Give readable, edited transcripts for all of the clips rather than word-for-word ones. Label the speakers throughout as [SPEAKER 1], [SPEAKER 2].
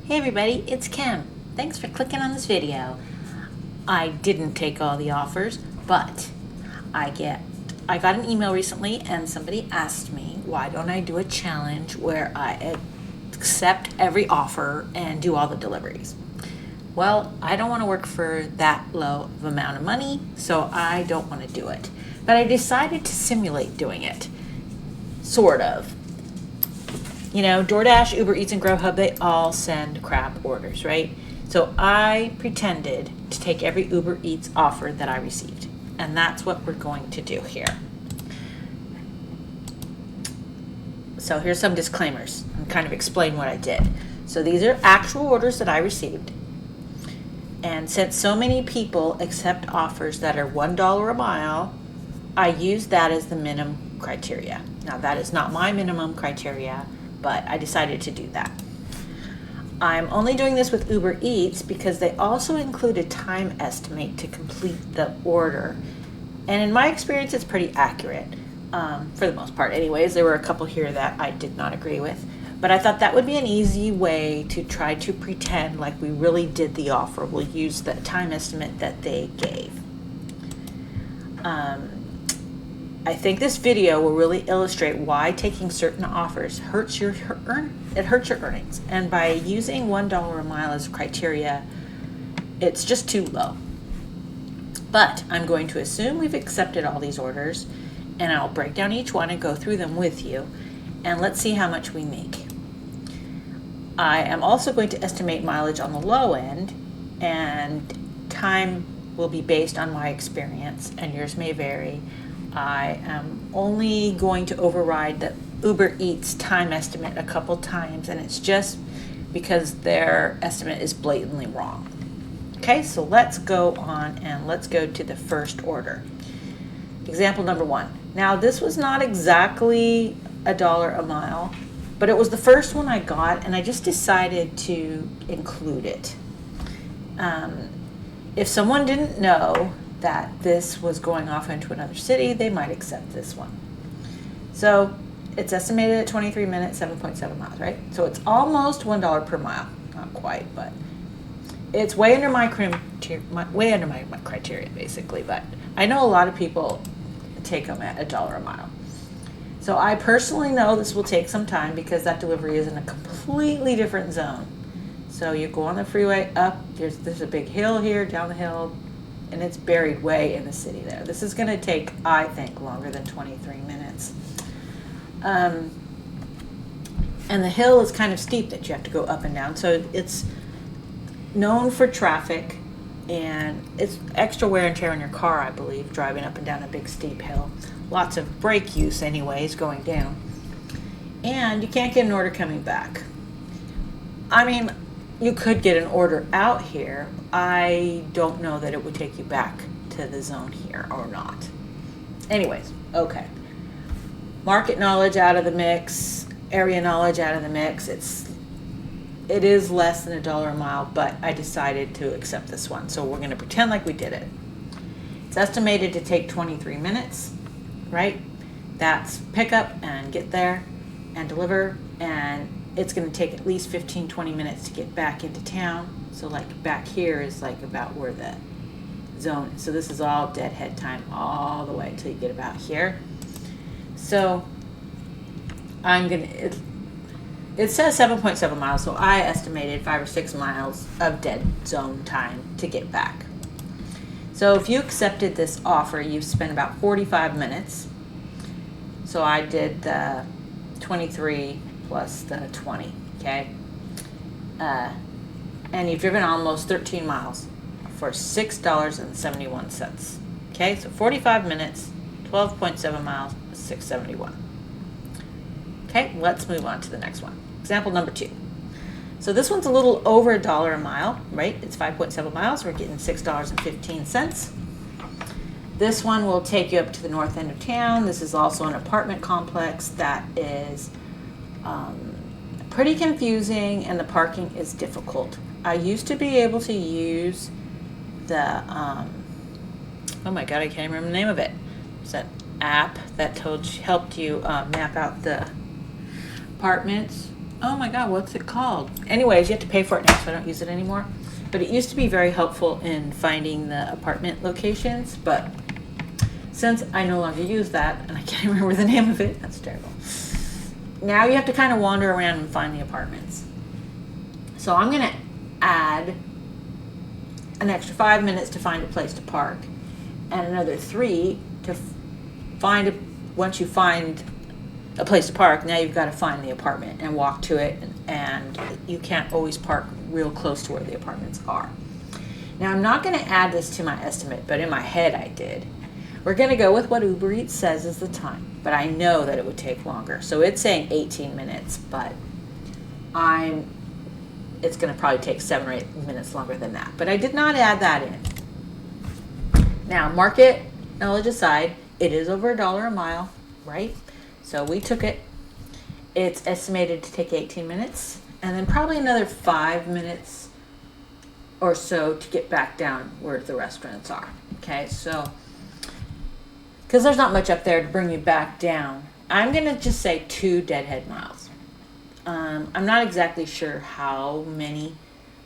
[SPEAKER 1] Hey everybody, it's Kim. Thanks for clicking on this video. I didn't take all the offers, but I got an email recently and somebody asked me why don't I do a challenge where I accept every offer and do all the deliveries. Well, I don't want to work for that low of amount of money, so I don't want to do it. But I decided to simulate doing it. Sort of. You know, DoorDash, Uber Eats, and Grubhub, they all send crap orders, right? So I pretended to take every Uber Eats offer that I received. And that's what we're going to do here. So here's some disclaimers and kind of explain what I did. So these are actual orders that I received. And since so many people accept offers that are $1 a mile, I use that as the minimum criteria. Now that is not my minimum criteria, but I decided to do that. I'm only doing this with Uber Eats because they also include a time estimate to complete the order. And in my experience, it's pretty accurate, for the most part anyways. There were a couple here that I did not agree with, but I thought that would be an easy way to try to pretend like we really did the offer. We'll use the time estimate that they gave. I think this video will really illustrate why taking certain offers hurts your earnings. And by using $1 a mile as a criteria, it's just too low. But I'm going to assume we've accepted all these orders, and I'll break down each one and go through them with you, and let's see how much we make. I am also going to estimate mileage on the low end, and time will be based on my experience, and yours may vary. I am only going to override the Uber Eats time estimate a couple times, and it's just because their estimate is blatantly wrong. Okay, so let's go on and let's go to the first order. Example number 1. Now, this was not exactly $1 a mile, but it was the first one I got, and I just decided to include it. If someone didn't know that this was going off into another city, they might accept this one. So it's estimated at 23 minutes, 7.7 miles, right? So it's almost $1 per mile. Not quite, but it's way under my criteria, basically. But I know a lot of people take them at $1 a mile. So I personally know this will take some time because that delivery is in a completely different zone. So you go on the freeway up, there's a big hill here, down the hill, and it's buried way in the city there. This is going to take, I think, longer than 23 minutes. And the hill is kind of steep that you have to go up and down. So it's known for traffic, and it's extra wear and tear on your car, I believe, driving up and down a big steep hill. Lots of brake use anyways going down. And you can't get an order coming back. I mean, you could get an order out here. I don't know that it would take you back to the zone here or not. Anyways, okay. Market knowledge out of the mix, area knowledge out of the mix. It is less than $1 a mile, but I decided to accept this one. So we're going to pretend like we did it. It's estimated to take 23 minutes, right? That's pick up and get there and deliver, and it's going to take at least 15-20 minutes to get back into town. So like back here is like about where the zone is. So this is all deadhead time all the way until you get about here. So it says 7.7 miles, so I estimated 5 or 6 miles of dead zone time to get back. So if you accepted this offer, you've spent about 45 minutes. So I did the 23 plus the 20, okay? And you've driven almost 13 miles for $6.71. Okay, so 45 minutes, 12.7 miles, $6.71. Okay, let's move on to the next one. Example number 2. So this one's a little over $1 a mile, right? It's 5.7 miles. We're getting $6.15. This one will take you up to the north end of town. This is also an apartment complex that is pretty confusing, and the parking is difficult. I used to be able to use the, oh my God, I can't remember the name of it. It's that app that helped you map out the apartments. Oh my God, what's it called? Anyways, you have to pay for it now, so I don't use it anymore. But it used to be very helpful in finding the apartment locations, but since I no longer use that, and I can't remember the name of it, that's terrible. Now you have to kind of wander around and find the apartments. So I'm gonna add an extra 5 minutes to find a place to park, and another 3 to find once you find a place to park, now you've got to find the apartment and walk to it, and you can't always park real close to where the apartments are. Now I'm not going to add this to my estimate, but in my head I did. We're going to go with what Uber Eats says is the time, but I know that it would take longer. So it's saying 18 minutes, but it's going to probably take 7 or 8 minutes longer than that. But I did not add that in. Now, market knowledge aside, it is over $1 a mile, right? So we took it. It's estimated to take 18 minutes, and then probably another 5 minutes or so to get back down where the restaurants are. Okay, so because there's not much up there to bring you back down, I'm gonna just say 2 deadhead miles. I'm not exactly sure how many.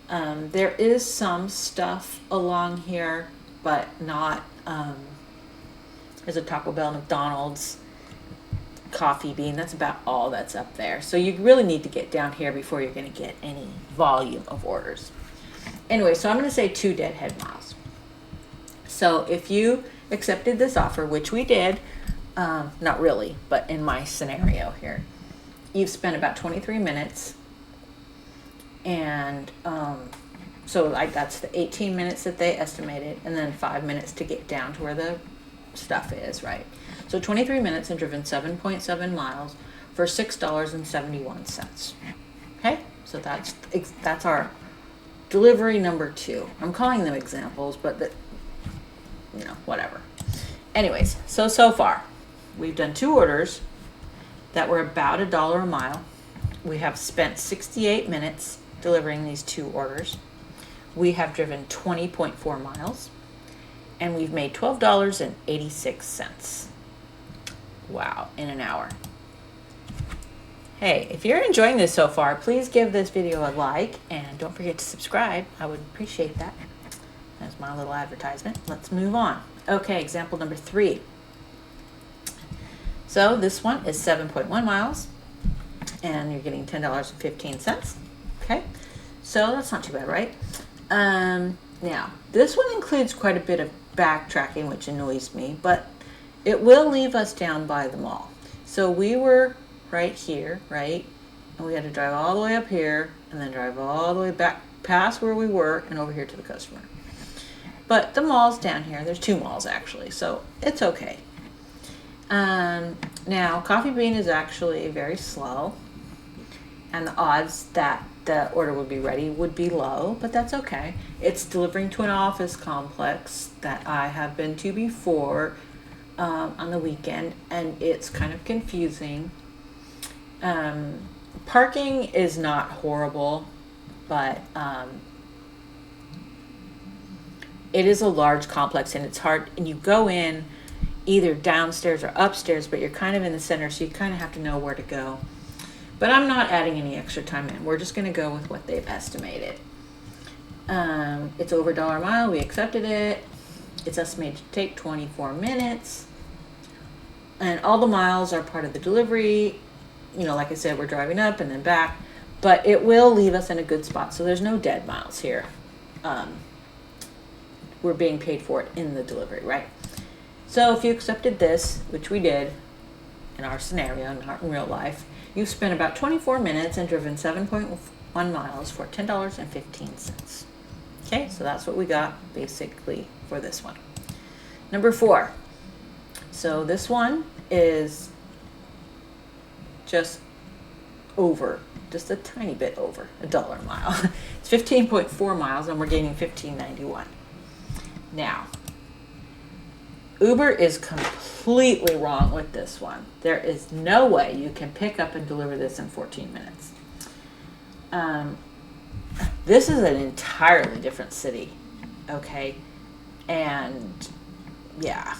[SPEAKER 1] There is some stuff along here, but not. There's a Taco Bell, McDonald's, Coffee Bean. That's about all that's up there. So you really need to get down here before you're going to get any volume of orders. Anyway, so I'm going to say 2 deadhead miles. So if you accepted this offer, which we did, not really, but in my scenario here, you've spent about 23 minutes, and so that's the 18 minutes that they estimated, and then 5 minutes to get down to where the stuff is, right? So 23 minutes and driven 7.7 miles for $6.71. Okay, so that's our delivery number 2. I'm calling them examples, but whatever. Anyways, so far we've done 2 orders that were about $1 a mile. We have spent 68 minutes delivering these 2 orders. We have driven 20.4 miles, and we've made $12.86. Wow, in an hour. Hey, if you're enjoying this so far, please give this video a like, and don't forget to subscribe. I would appreciate that. That's my little advertisement. Let's move on. Okay, example number 3. So this one is 7.1 miles, and you're getting $10.15. Okay, so that's not too bad, right? Now, this one includes quite a bit of backtracking, which annoys me, but it will leave us down by the mall. So we were right here, right? And we had to drive all the way up here and then drive all the way back past where we were and over here to the customer. But the mall's down here. There's 2 malls actually, so it's okay. Now, Coffee Bean is actually very slow, and the odds that the order would be ready would be low, but that's okay. It's delivering to an office complex that I have been to before on the weekend, and it's kind of confusing. Parking is not horrible, but it is a large complex, and it's hard, and you go in either downstairs or upstairs, but you're kind of in the center, so you kind of have to know where to go. But I'm not adding any extra time in. We're just going to go with what they've estimated. It's over $1 a mile. We accepted it. It's estimated to take 24 minutes. And all the miles are part of the delivery. Like I said, we're driving up and then back. But it will leave us in a good spot. So there's no dead miles here. We're being paid for it in the delivery, right? So if you accepted this, which we did in our scenario, not in real life, you've spent about 24 minutes and driven 7.1 miles for $10.15. Okay, so that's what we got basically for this one. Number 4. So this one is just a tiny bit over $1 a mile. It's 15.4 miles, and we're gaining $15.91. Now, Uber is completely wrong with this one. There is no way you can pick up and deliver this in 14 minutes. This is an entirely different city, okay? And, yeah.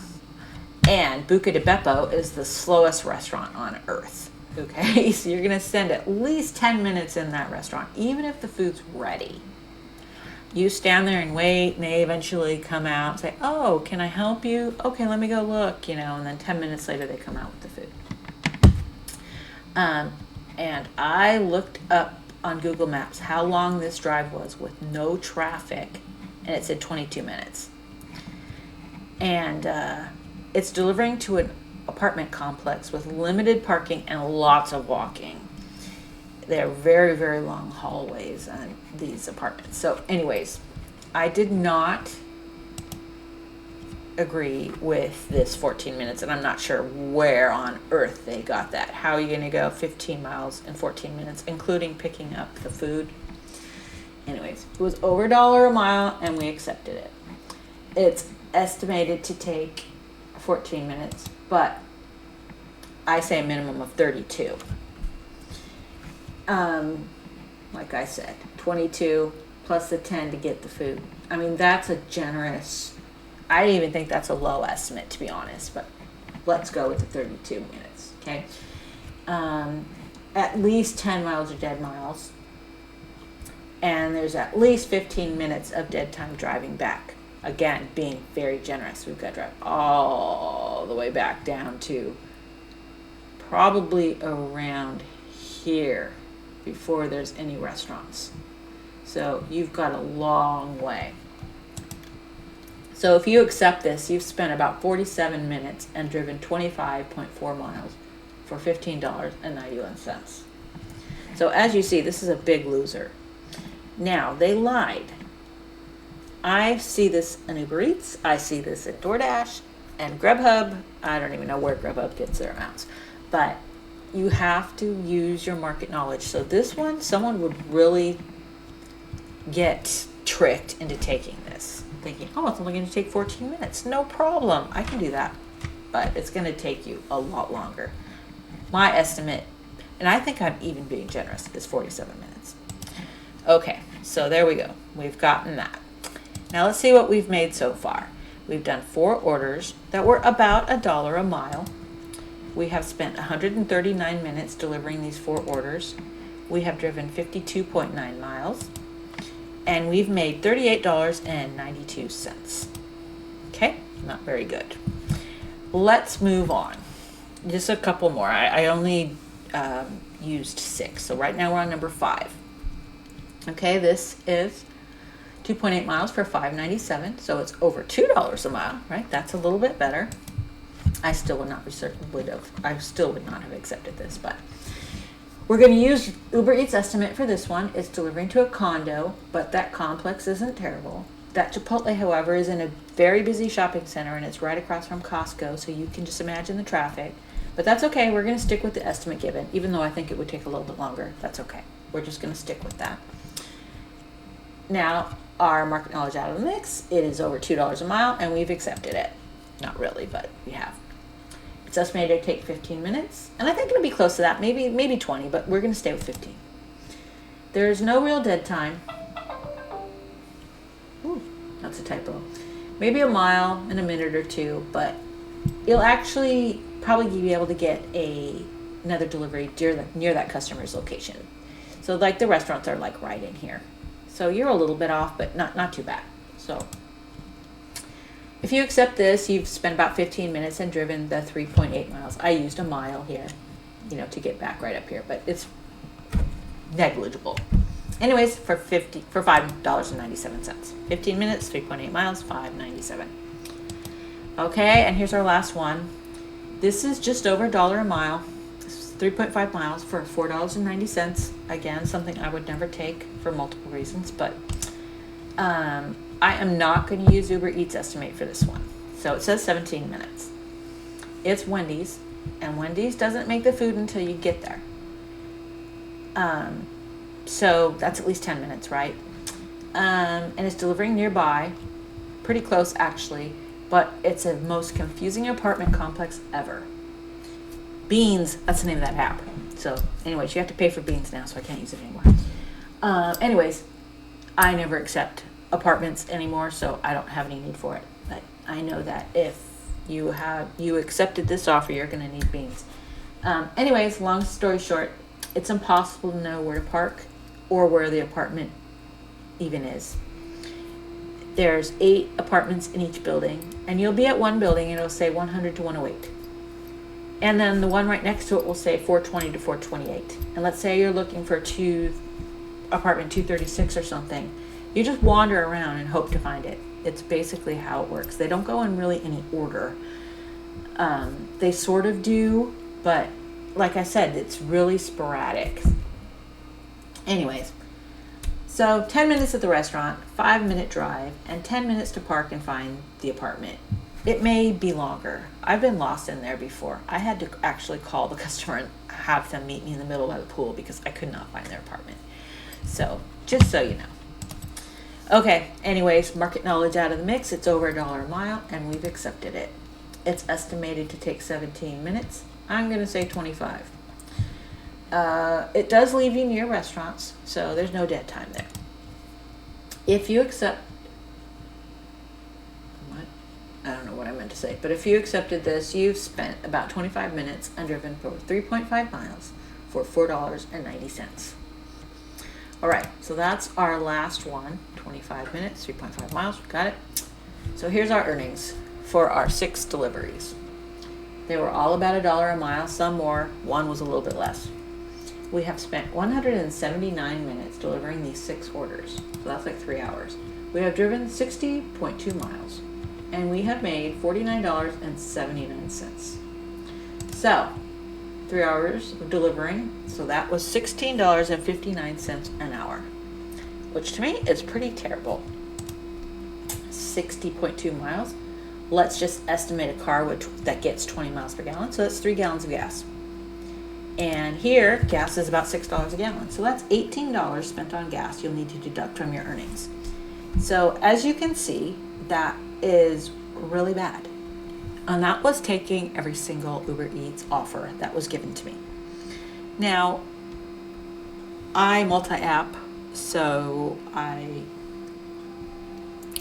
[SPEAKER 1] And Buca di Beppo is the slowest restaurant on earth. Okay, so you're gonna spend at least 10 minutes in that restaurant, even if the food's ready. You stand there and wait, and they eventually come out and say, "Oh, can I help you? Okay, let me go look," and then 10 minutes later they come out with the food. And I looked up on Google Maps how long this drive was with no traffic, and it said 22 minutes. And it's delivering to an apartment complex with limited parking and lots of walking. They're very, very long hallways on these apartments. So anyways, I did not agree with this 14 minutes, and I'm not sure where on earth they got that. How are you going to go 15 miles in 14 minutes, including picking up the food? Anyways, it was over $1 a mile, and we accepted it. It's estimated to take 14 minutes, but I say a minimum of 32. Like I said, 22 plus the 10 to get the food. I mean, that's a generous, I even think that's a low estimate, to be honest, but let's go with the 32 minutes, okay? At least 10 miles are dead miles, and there's at least 15 minutes of dead time driving back. Again, being very generous. We've got to drive all the way back down to probably around here before there's any restaurants. So you've got a long way. So if you accept this, you've spent about 47 minutes and driven 25.4 miles for $15.91. So as you see, this is a big loser. Now, they lied. I see this in Uber Eats, I see this at DoorDash and Grubhub. I don't even know where Grubhub gets their amounts, but you have to use your market knowledge. So this one, someone would really get tricked into taking this, thinking, oh, it's only going to take 14 minutes. No problem. I can do that. But it's going to take you a lot longer. My estimate, and I think I'm even being generous, is 47 minutes. Okay, so there we go. We've gotten that. Now let's see what we've made so far. We've done 4 orders that were about $1 a mile. We have spent 139 minutes delivering these 4 orders. We have driven 52.9 miles. And we've made $38.92. Okay, not very good. Let's move on. Just a couple more. I only used 6. So right now we're on number 5. Okay, this is 2.8 miles for $5.97. So it's over $2 a mile, right? That's a little bit better. I still would not have accepted this, but we're going to use Uber Eats estimate for this one. It's delivering to a condo, but that complex isn't terrible. That Chipotle, however, is in a very busy shopping center, and it's right across from Costco, so you can just imagine the traffic. But that's okay. We're going to stick with the estimate given, even though I think it would take a little bit longer. That's okay. We're just going to stick with that. Now, our market knowledge out of the mix, it is over $2 a mile, and we've accepted it. Not really, but we have. It's estimated to take 15 minutes, and I think it'll be close to that, maybe 20, but we're going to stay with 15. There's no real dead time. Ooh, that's a typo. Maybe a mile in a minute or two, but you'll actually probably be able to get another delivery near that customer's location. So like the restaurants are like right in here. So you're a little bit off, but not too bad. So if you accept this, you've spent about 15 minutes and driven the 3.8 miles. I used a mile here, to get back right up here, but it's negligible. Anyways, for $5.97. 15 minutes, 3.8 miles, $5.97. Okay, and here's our last one. This is just over $1 a mile. This is 3.5 miles for $4.90. Again, something I would never take for multiple reasons, but I am not going to use Uber Eats estimate for this one. So it says 17 minutes. It's Wendy's, and Wendy's doesn't make the food until you get there. So that's at least 10 minutes, right? And it's delivering nearby, pretty close actually, but it's the most confusing apartment complex ever. Beans, that's the name of that app. So anyways, you have to pay for Beans now, so I can't use it anymore. Anyways, I never accept apartments anymore, so I don't have any need for it. But I know that if you accepted this offer, you're going to need Beans. Anyways, long story short, it's impossible to know where to park or where the apartment even is. There's 8 apartments in each building, and you'll be at one building and it'll say 100 to 108. And then the one right next to it will say 420 to 428. And let's say you're looking for apartment 236 or something. You just wander around and hope to find it. It's basically how it works. They don't go in really any order. They sort of do, but like I said, it's really sporadic. Anyways, so 10 minutes at the restaurant, 5-minute drive, and 10 minutes to park and find the apartment. It may be longer. I've been lost in there before. I had to actually call the customer and have them meet me in the middle by the pool because I could not find their apartment. So, just so you know. Okay, anyways, market knowledge out of the mix. It's over $1 a mile, and we've accepted it. It's estimated to take 17 minutes. I'm going to say 25. It does leave you near restaurants, so there's no dead time there. If you accept... I don't know what I meant to say, but if you accepted this, you've spent about 25 minutes and driven for 3.5 miles for $4.90. All right, so that's our last one. 25 minutes, 3.5 miles, got it. So here's our earnings for our 6 deliveries. They were all about $1 a mile, some more, one was a little bit less. We have spent 179 minutes delivering these 6 orders, so that's like 3 hours. We have driven 60.2 miles, and we have made $49.79. So, 3 hours of delivering, so that was $16.59 an hour, which to me is pretty terrible. 60.2 miles. Let's just estimate a car that gets 20 miles per gallon, so that's 3 gallons of gas. And here, gas is about $6 a gallon, so that's $18 spent on gas you'll need to deduct from your earnings. So as you can see, that is really bad. And that was taking every single Uber Eats offer that was given to me. Now, I multi-app, so I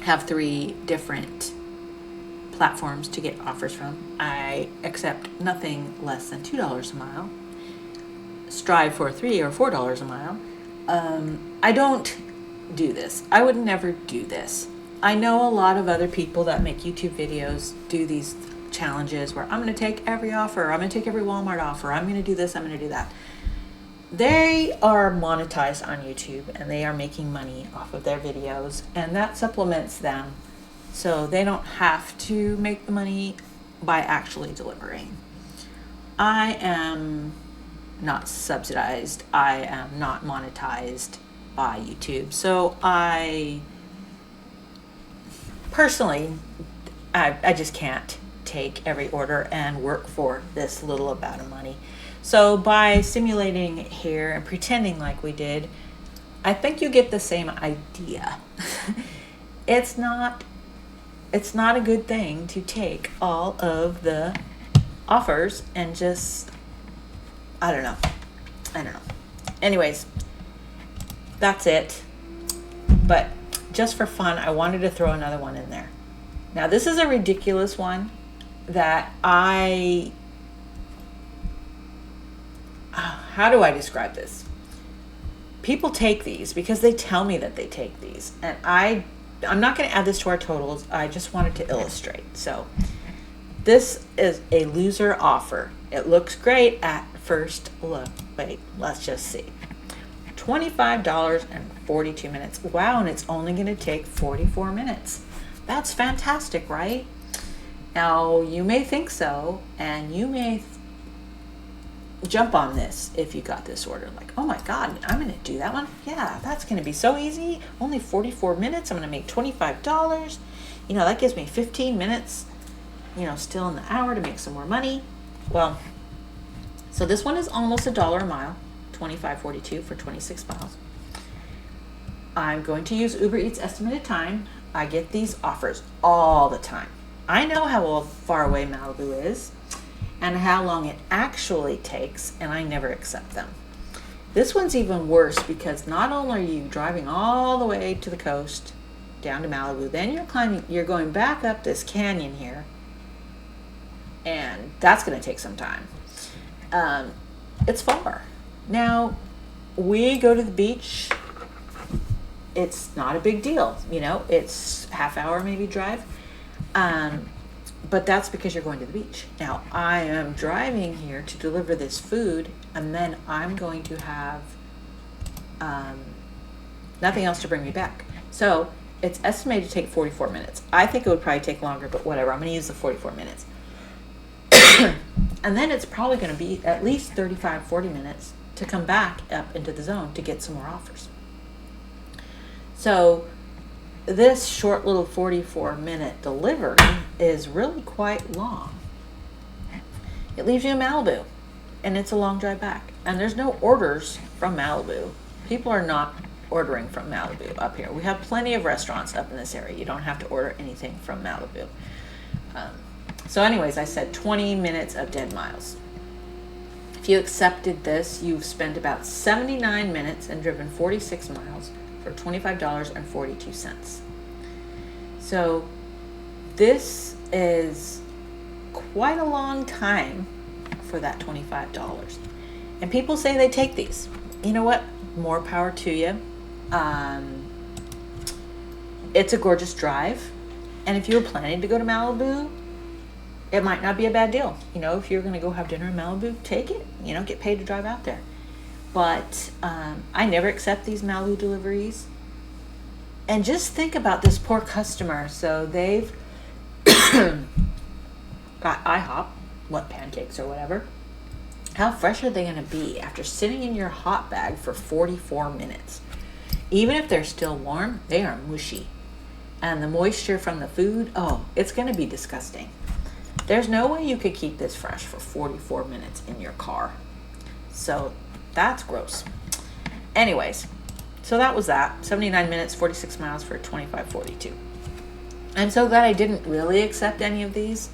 [SPEAKER 1] have 3 different platforms to get offers from. I accept nothing less than $2 a mile. Strive for $3 or $4 a mile. I don't do this. I would never do this. I know a lot of other people that make YouTube videos do these challenges where I'm going to take every offer, I'm going to take every Walmart offer, I'm going to do this, I'm going to do that. They are monetized on YouTube and they are making money off of their videos, and that supplements them so they don't have to make the money by actually delivering. I am not subsidized. I am not monetized by YouTube. So I personally, I just can't take every order and work for this little amount of money. So by simulating it here and pretending like we did, I think you get the same idea. It's not a good thing to take all of the offers and just, I don't know. Anyways, that's it. But just for fun, I wanted to throw another one in there. Now, this is a ridiculous one that how do I describe this? People take these because they tell me that they take these. And I'm not going to add this to our totals. I just wanted to illustrate. So this is a loser offer. It looks great at first look. Wait, let's just see. $25.42. Wow, and it's only going to take 44 minutes. That's fantastic, right? Now, you may think so, and you may jump on this if you got this order. Like, oh my God, I'm going to do that one? Yeah, that's going to be so easy. Only 44 minutes. I'm going to make $25. That gives me 15 minutes, still in the hour to make some more money. Well, so this one is almost $1 a mile, $25.42 for 26 miles. I'm going to use Uber Eats estimated time. I get these offers all the time. I know how far away Malibu is and how long it actually takes, and I never accept them. This one's even worse because not only are you driving all the way to the coast down to Malibu, then you're going back up this canyon here, and that's going to take some time. It's far. Now, we go to the beach. It's not a big deal, you know. It's half hour maybe drive. But that's because you're going to the beach. Now, I am driving here to deliver this food, and then I'm going to have nothing else to bring me back. So it's estimated to take 44 minutes. I think it would probably take longer, but whatever. I'm going to use the 44 minutes. And then it's probably going to be at least 35, 40 minutes to come back up into the zone to get some more offers. So this short little 44-minute delivery is really quite long. It leaves you in Malibu, and it's a long drive back. And there's no orders from Malibu. People are not ordering from Malibu up here. We have plenty of restaurants up in this area. You don't have to order anything from Malibu. So anyways, I said 20 minutes of dead miles. If you accepted this, you've spent about 79 minutes and driven 46 miles for $25.42. So this is quite a long time for that $25. And people say they take these. You know what? More power to you. It's a gorgeous drive. And if you were planning to go to Malibu, it might not be a bad deal. You know, if you're going to go have dinner in Malibu, take it. You know, get paid to drive out there. But I never accept these Malibu deliveries. And just think about this poor customer. So they've got IHOP, what, pancakes or whatever. How fresh are they going to be after sitting in your hot bag for 44 minutes? Even if they're still warm, they are mushy. And the moisture from the food, oh, it's going to be disgusting. There's no way you could keep this fresh for 44 minutes in your car. So that's gross. Anyways, so that was that. 79 minutes, 46 miles for $25.42. I'm so glad I didn't really accept any of these.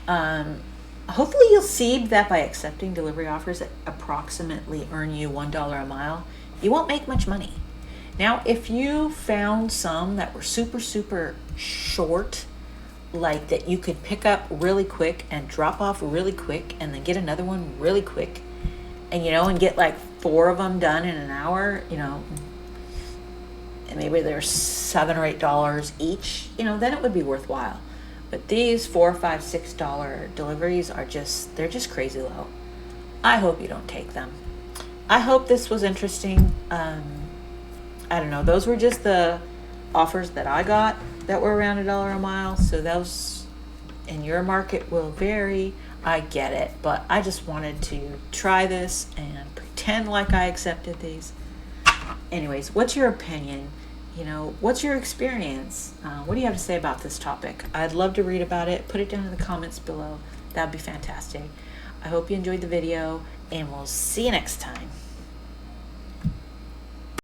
[SPEAKER 1] Hopefully you'll see that by accepting delivery offers that approximately earn you $1 a mile, you won't make much money. Now, if you found some that were super, super short, like that you could pick up really quick and drop off really quick and then get another one really quick, and you know, and get like 4 of them done in an hour, you know, and maybe they're $7 or $8 each, you know, then it would be worthwhile. But these $4, $5, $6 deliveries are they're just crazy low. I hope you don't take them. I hope this was interesting. I don't know. Those were just the offers that I got that were around $1 a mile. So those in your market will vary. I get it. But I just wanted to try this and pretend like I accepted these. Anyways, what's your opinion? You know, what's your experience? What do you have to say about this topic? I'd love to read about it. Put it down in the comments below. That'd be fantastic. I hope you enjoyed the video, and we'll see you next time.